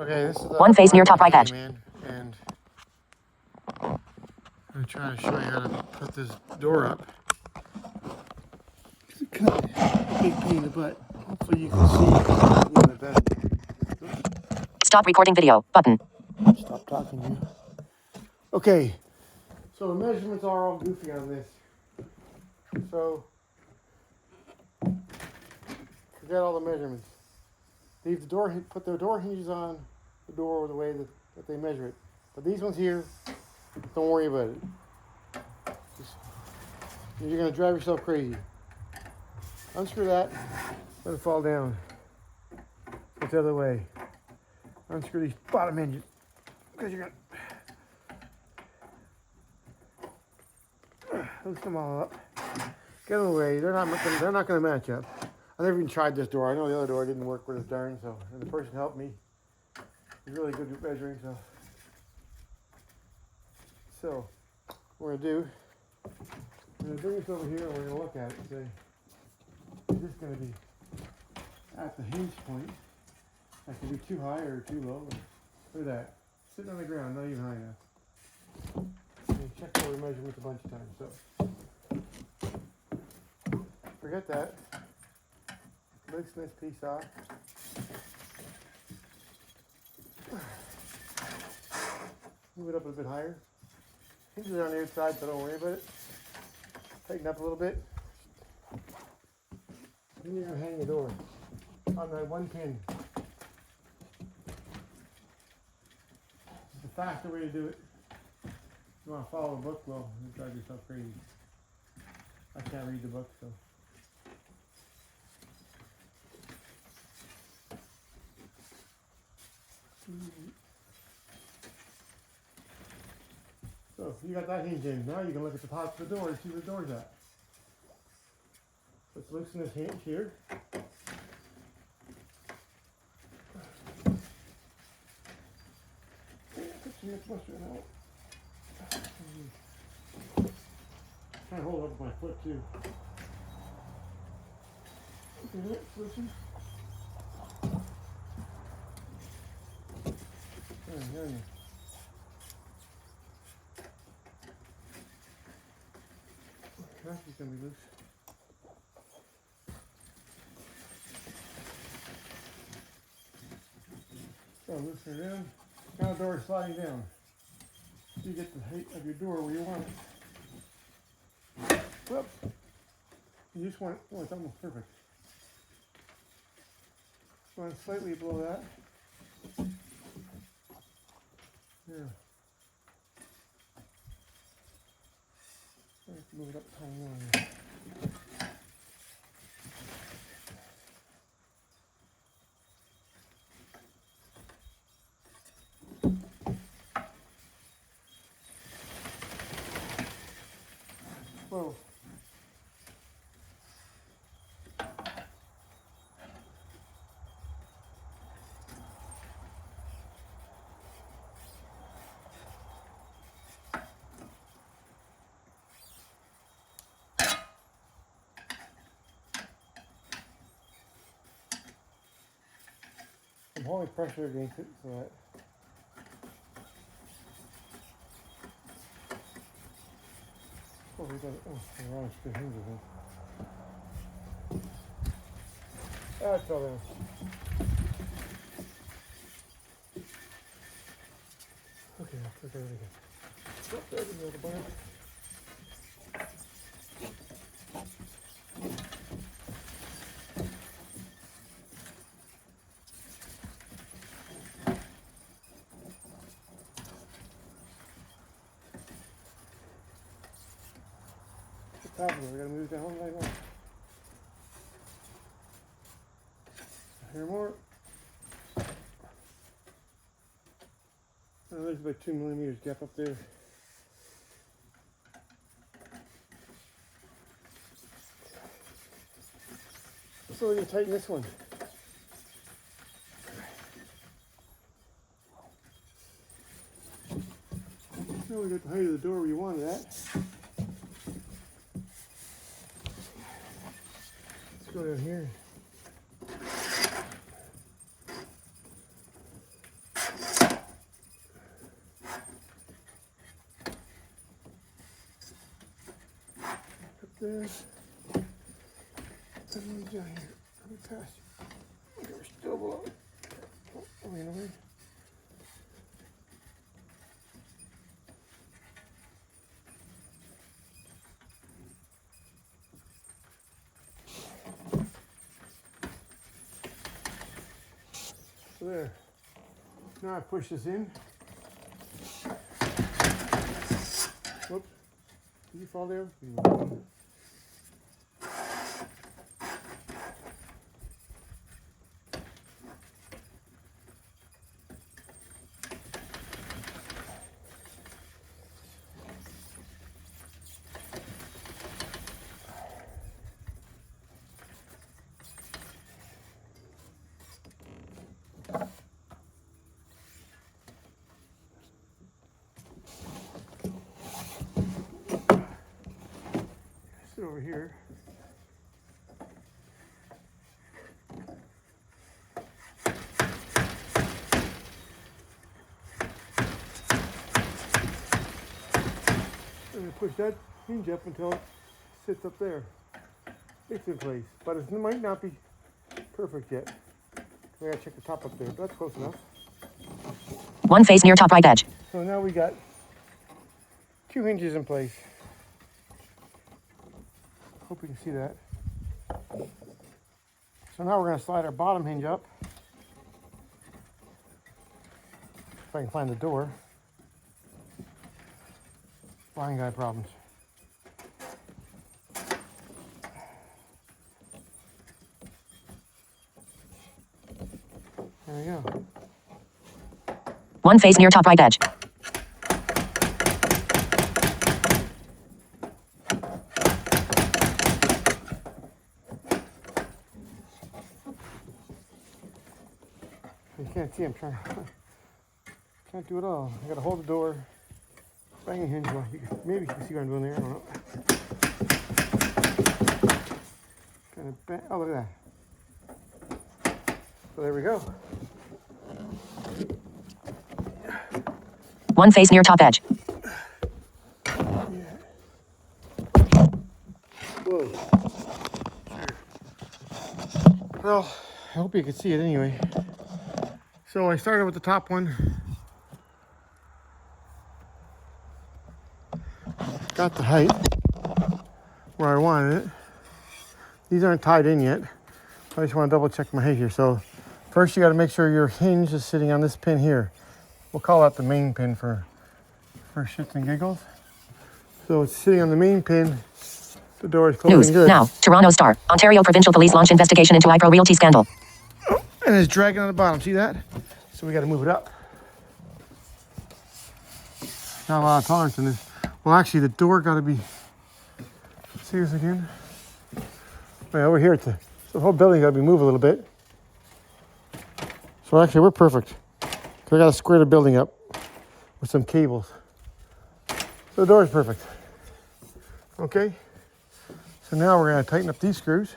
Okay, this is the one face near top right edge. man, and I'm gonna try to show you how to put this door up. It's kind of a big pain in the butt. Hopefully you can see a little bit better. Stop recording video button. Stop talking to you. Okay, so the measurements are all goofy on this. So forget all the measurements. Leave the door, put the door hinges on the door the way that they measure it. But these ones here, don't worry about it. You're gonna drive yourself crazy. Unscrew that, let it fall down. It's the other way. Unscrew these bottom hinges because you're gonna loosen them all up. Get them away. They're not gonna match up. I never even tried this door. I know the other door didn't work with this darn, so and the person helped me. He's really good at measuring, so what we're gonna do, we're gonna bring this over here and we're gonna look at it and say, is this gonna be at the hinge point? That could be too high or too low. Look at that. Sitting on the ground, not even high enough. And check over measurements a bunch of times. So forget that. Loosen this piece off. Move it up a bit higher. Hinges are on the outside, so don't worry about it. Tighten up a little bit. Then you're going to hang the door on that one pin. It's the faster way to do it. If you want to follow the book, well, you drive yourself crazy. I can't read the book, so. So you got that hinge in. Now you can look at the top of the door and see where the door's at. Let's loosen this hinge here. Put some mustard out. Try to hold it up with my foot too. Okay, let's loosen. There you go. She's gonna be loose. So loosen it in. Now the door is sliding down. You get the height of your door where you want it. Whoops. You just want it, oh, it's almost perfect. Going slightly below that. Yeah. Let's move it up tiny more. Whoa. I'm holding pressure against it so that we got it. Oh, the wrong good hinges in. That's all there. Okay, let's look at it again. Oh, there's another button. Top of it. We gotta move that whole leg on. Here more. Oh, there's about 2 millimeters gap up there. So we're gonna tighten this one. Now we got the height of the door where you want it at. Go down here. there. Put one down here. Let me pass you. We're still below. Oh, wait a minute. So there. Now I push this in. Whoops. Did you fall down? Sit over here. I'm going to push that hinge up until it sits up there. It's in place, but it might not be perfect yet. We gotta check the top up there, but that's close enough. One face near top right edge. So now we got 2 hinges in place. Hope you can see that. So now we're going to slide our bottom hinge up. If I can find the door. Blind guy problems. There we go. One face near top right edge. You can't see, I'm trying to, can't do it all. I gotta hold the door, bang the hinge. Well, maybe you can see what I'm doing there, I don't know. Kind of bang, oh, look at that. So there we go. One face near top edge. Whoa. Well, I hope you can see it anyway. So I started with the top one. Got the height where I wanted it. These aren't tied in yet. I just want to double check my height here. So first you got to make sure your hinge is sitting on this pin here. We'll call that the main pin for shits and giggles. So it's sitting on the main pin. The door is closing News good. now. Toronto Star. Ontario Provincial Police launch investigation into iPro Realty scandal. And it's dragging on the bottom. See that? So we got to move it up. Not a lot of tolerance in this. Well, actually, the door got to be. See this again? Right over here, the whole building got to be moved a little bit. So actually, we're perfect. So I got to square the building up with some cables. So the door is perfect. Okay. So now we're going to tighten up these screws.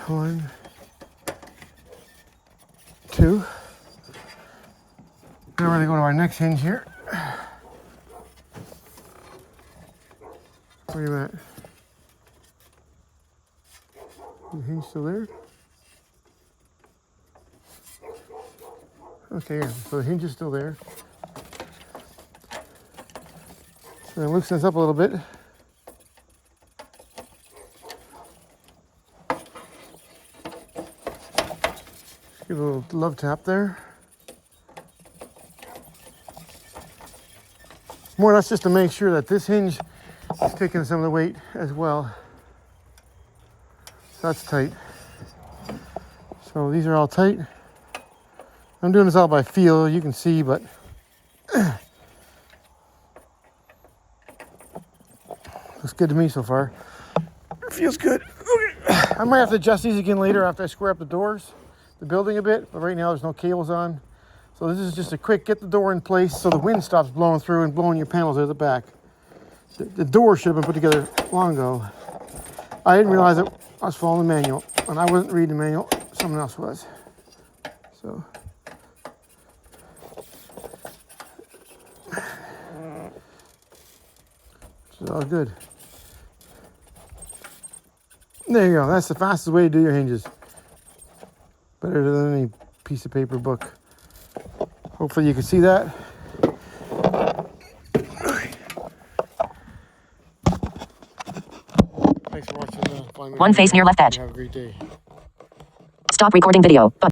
1, 2. Now we're going to go to our next hinge here. Where are you at? The hinge still there? Okay, yeah. So the hinge is still there. So then loosen this up a little bit. Give it a little love tap there. More or less just to make sure that this hinge is taking some of the weight as well. That's tight. So these are all tight. I'm doing this all by feel, you can see, but looks good to me so far. It feels good. Okay. I might have to adjust these again later after I square up the doors, the building a bit, but right now there's no cables on. So this is just a quick get the door in place so the wind stops blowing through and blowing your panels out of the back. The door should have been put together long ago. I didn't realize that I was following the manual, and I wasn't reading the manual, someone else was. So. It's all good. There you go. That's the fastest way to do your hinges. Better than any piece of paper book. Hopefully you can see that. Thanks for watching. One face near left edge. Have a great day. Stop recording video. Button.